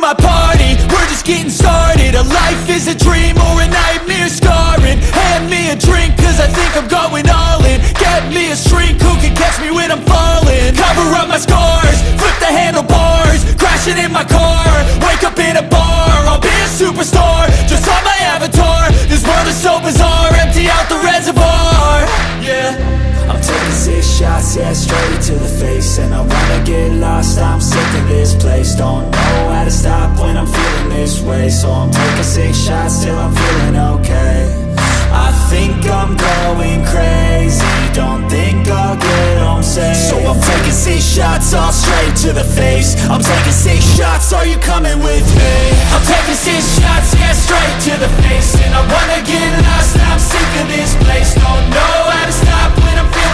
my party, we're just getting started. A life is a dream or a nightmare scarring. Hand me a drink cause I think I'm going all in. Get me a shrink who can catch me when I'm falling. Cover up my scars, flip the handlebars, crashing in my car, wake up in a bar. I'll be a superstar, just on my avatar. This world is so bizarre, empty out the reservoir. Yeah, I'm taking 6 shots, yeah, straight to the face. And I wanna get lost, I'm sick of this place. Don't know how to stop when I'm feeling this way. So I'm taking 6 shots till I'm feeling okay. I think I'm going crazy, don't think I'll get home safe. So I'm taking 6 shots, all straight to the face. I'm taking 6 shots, are you coming with me? I'm taking 6 shots, yeah, straight to the face. And I